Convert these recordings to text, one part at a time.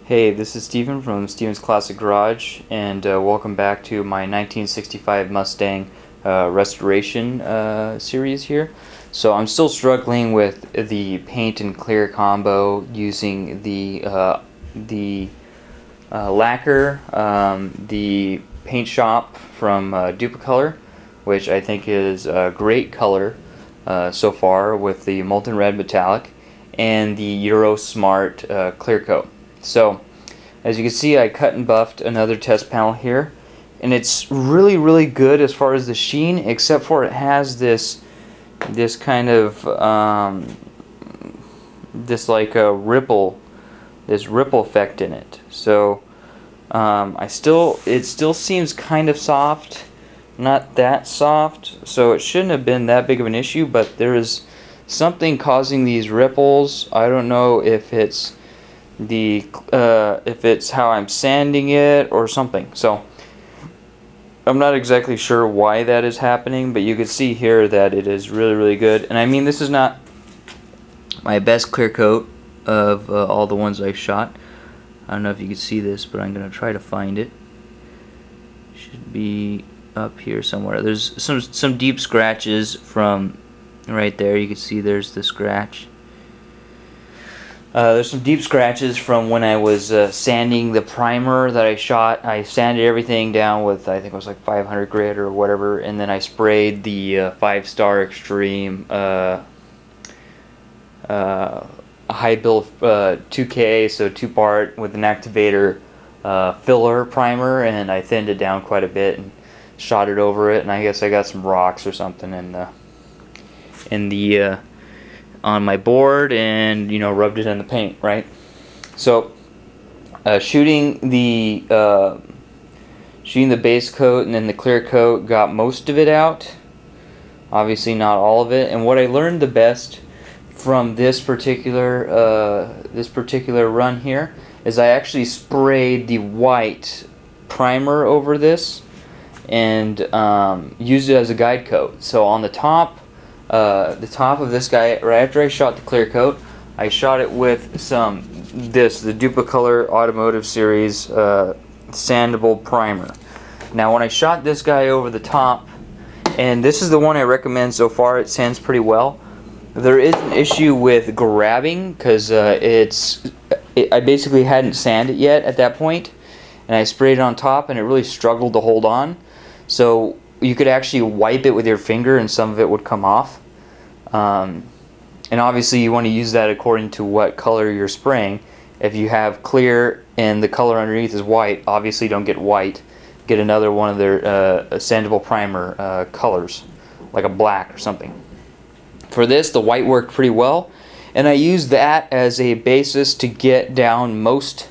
Hey, this is Steven from Steven's Classic Garage, and welcome back to my 1965 Mustang restoration series here. So I'm still struggling with the paint and clear combo using the lacquer, the paint shop from Duplicolor, which I think is a great color so far with the molten red metallic, and the Euro Smart clear coat. So as you can see, I cut and buffed another test panel here, and it's really good as far as the sheen, except for it has this kind of this like a ripple effect in it. So it still seems kind of soft, not that soft, so it shouldn't have been that big of an issue, but there is something causing these ripples. I don't know if it's if it's how I'm sanding it or something. So I'm not exactly sure why that is happening, but you can see here that it is really good. And I mean, this is not my best clear coat of all the ones I've shot. I don't know if you can see this, but I'm gonna try to find it. Should be up here somewhere. There's some deep scratches from right there. You can see there's the scratch. There's some deep scratches from when I was sanding the primer that I shot. I sanded everything down with, I think it was like 500 grit or whatever, and then I sprayed the 5-star Extreme high build 2K, so 2-part with an activator filler primer, and I thinned it down quite a bit and shot it over it. And I guess I got some rocks or something on my board, and rubbed it in the paint, right? So shooting the base coat and then the clear coat got most of it out, obviously not all of it. And what I learned the best from this particular run here is I actually sprayed the white primer over this and used it as a guide coat. So on the top of this guy, right after I shot the clear coat, I shot it with the Duplicolor Automotive Series sandable primer. Now when I shot this guy over the top, and this is the one I recommend so far, it sands pretty well. There is an issue with grabbing because I basically hadn't sanded it yet at that point, and I sprayed it on top and it really struggled to hold on. So you could actually wipe it with your finger and some of it would come off. And obviously you want to use that according to what color you're spraying. If you have clear and the color underneath is white, obviously don't get white. Get another one of their sandable primer colors, like a black or something. For this, the white worked pretty well, and I used that as a basis to get down most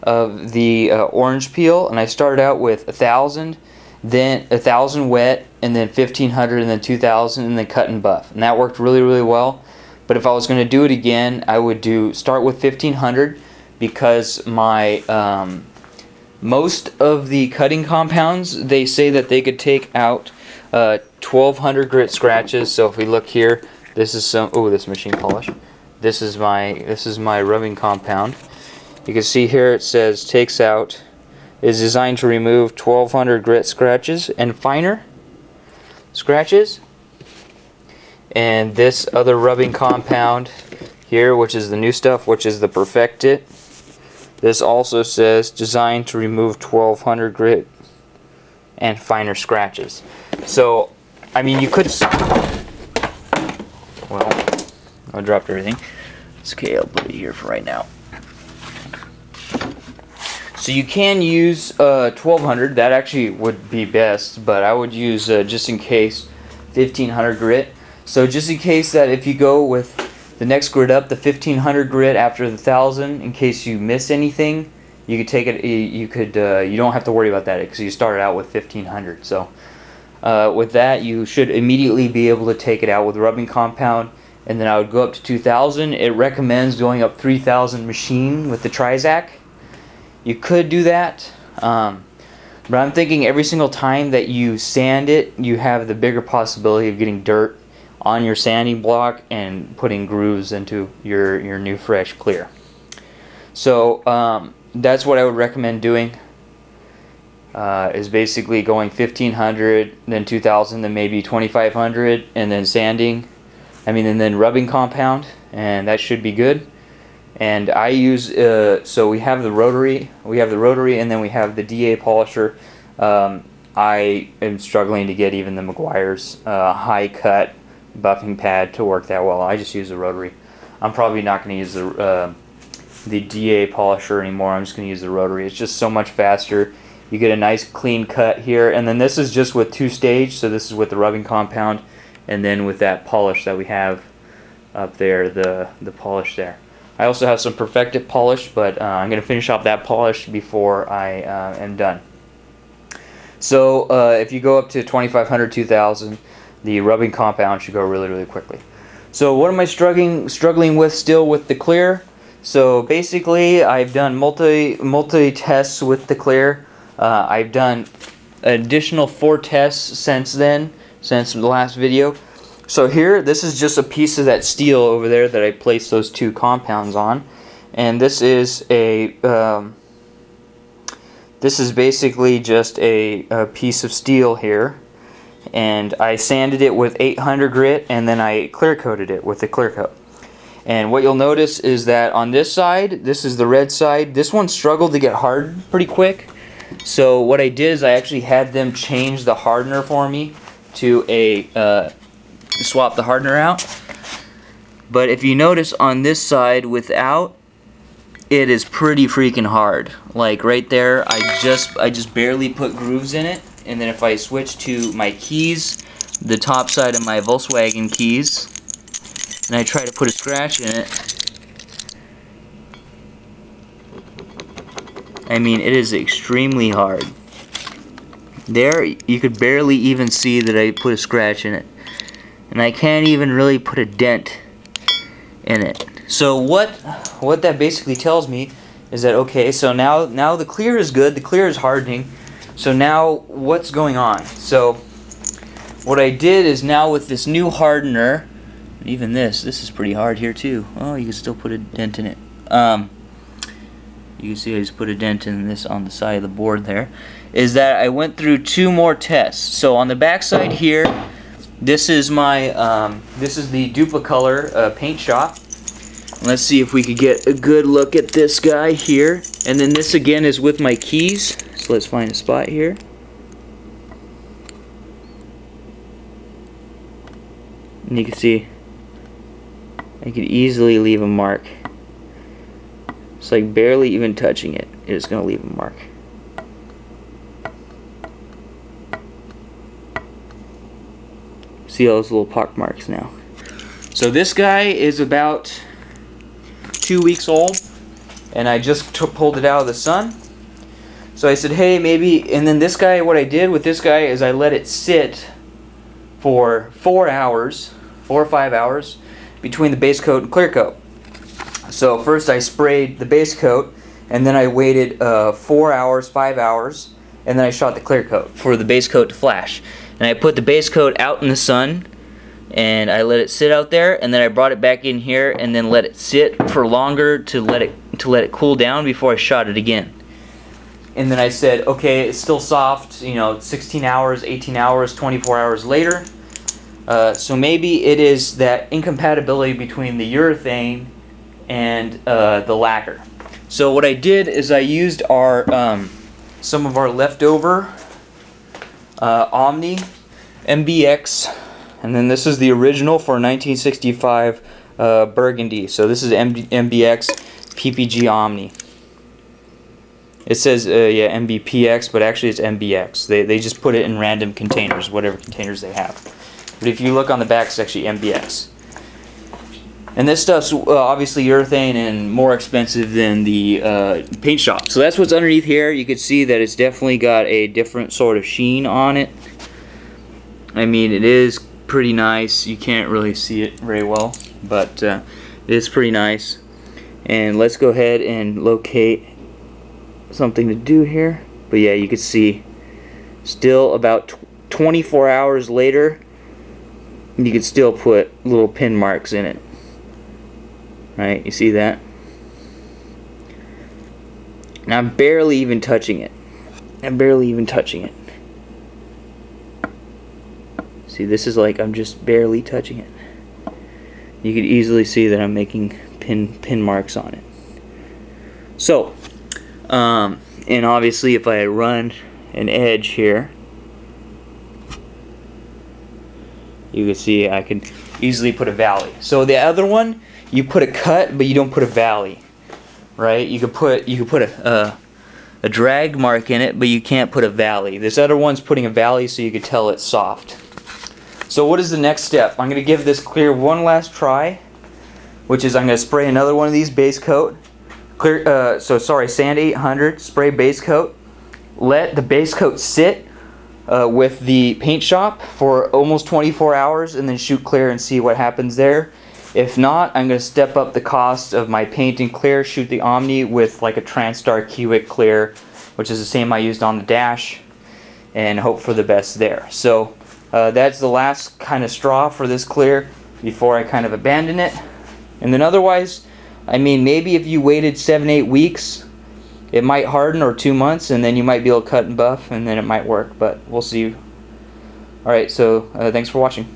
of the orange peel. And I started out with 1,000, then 1,000 wet, and then 1,500, and then 2,000, and then cut and buff, and that worked really well. But if I was going to do it again, I would start with 1,500, because my most of the cutting compounds, they say that they could take out 1,200 grit scratches. So if we look here, this is this machine polish. This is my rubbing compound. You can see here it says is designed to remove 1,200 grit scratches and finer scratches. And this other rubbing compound here, which is the new stuff, which is the Perfect It, this also says designed to remove 1,200 grit and finer scratches. So I mean, you could, well, I dropped everything. It's okay, I'll put it here for right now. So you can use 1,200, that actually would be best, but I would use, just in case, 1,500 grit. So just in case that if you go with the next grit up, the 1,500 grit after the 1,000, in case you miss anything, you could take it, you don't have to worry about that because you started out with 1,500. So with that, you should immediately be able to take it out with rubbing compound. And then I would go up to 2,000. It recommends going up 3,000 machine with the Trizac. You could do that, but I'm thinking every single time that you sand it, you have the bigger possibility of getting dirt on your sanding block and putting grooves into your new fresh clear. So that's what I would recommend doing. Is basically going 1500, then 2000, then maybe 2500, and then sanding. And then rubbing compound, and that should be good. And I use so we have the rotary, and then we have the DA polisher. I am struggling to get even the Meguiar's high cut buffing pad to work that well. I just use the rotary. I'm probably not going to use the DA polisher anymore. I'm just going to use the rotary. It's just so much faster. You get a nice clean cut here, and then this is just with 2-stage. So this is with the rubbing compound, and then with that polish that we have up there, the polish there. I also have some perfected polish, but I'm going to finish off that polish before I am done. So if you go up to 2500, 2000, the rubbing compound should go really, really quickly. So what am I struggling with still with the clear? So basically, I've done multi tests with the clear. I've done additional 4 tests since then, since the last video. So here, this is just a piece of that steel over there that I placed those 2 compounds on, and this is basically just a piece of steel here, and I sanded it with 800 grit, and then I clear coated it with the clear coat. And what you'll notice is that on this side, this is the red side, this one struggled to get hardened pretty quick. So what I did is I actually had them change the hardener for me to swap the hardener out. But if you notice on this side without, it is pretty freaking hard. Like right there, I just barely put grooves in it. And then if I switch to my keys, the top side of my Volkswagen keys, and I try to put a scratch in it, it is extremely hard. There, you could barely even see that I put a scratch in it. And I can't even really put a dent in it. So what that basically tells me is that, okay, so now the clear is good, the clear is hardening. So now what's going on? So what I did is now with this new hardener, even this is pretty hard here too. Oh, you can still put a dent in it. You can see I just put a dent in this on the side of the board there. Is that I went through 2 more tests. So on the back side here, this is my this is the Duplicolor paint shop. Let's see if we could get a good look at this guy here. And then this again is with my keys. So let's find a spot here. And you can see I could easily leave a mark. It's like barely even touching it. It's going to leave a mark. See all those little pock marks now. So this guy is about 2 weeks old, and I just pulled it out of the sun. So I said, hey, maybe, and then this guy, what I did with this guy is I let it sit for 4 hours, 4 or 5 hours, between the base coat and clear coat. So first I sprayed the base coat, and then I waited 4 hours, 5 hours, and then I shot the clear coat for the base coat to flash. And I put the base coat out in the sun, and I let it sit out there, and then I brought it back in here and then let it sit for longer to let it cool down before I shot it again. And then I said, okay, it's still soft, 16 hours, 18 hours, 24 hours later. So maybe it is that incompatibility between the urethane and the lacquer. So what I did is I used our some of our leftover Omni MBX, and then this is the original for 1965 Burgundy. So this is MBX PPG Omni. It says yeah, MBPX, but actually it's MBX. They just put it in random containers, whatever containers they have. But if you look on the back, it's actually MBX. And this stuff's obviously urethane and more expensive than the paint shop. So that's what's underneath here. You can see that it's definitely got a different sort of sheen on it. It is pretty nice. You can't really see it very well, but it's pretty nice. And let's go ahead and locate something to do here. But yeah, you can see still about 24 hours later, you could still put little pin marks in it. Right, you see that? And I'm barely even touching it. I'm barely even touching it. See, this is like I'm just barely touching it. You could easily see that I'm making pin marks on it. So, and obviously if I run an edge here, you can see I can easily put a valley. So the other one, you put a cut, but you don't put a valley, right? You could put a drag mark in it, but you can't put a valley. This other one's putting a valley so you could tell it's soft. So what is the next step? I'm going to give this clear one last try, which is I'm going to spray another one of these base coat. Sand 800, spray base coat. Let the base coat sit with the paint shop for almost 24 hours and then shoot clear and see what happens there. If not, I'm going to step up the cost of my paint and clear, shoot the Omni with like a TranStar Kiewit clear, which is the same I used on the dash, and hope for the best there. So that's the last kind of straw for this clear before I kind of abandon it. And then otherwise, I mean, maybe if you waited 7-8 weeks, it might harden, or 2 months, and then you might be able to cut and buff, and then it might work, but we'll see. Alright, so thanks for watching.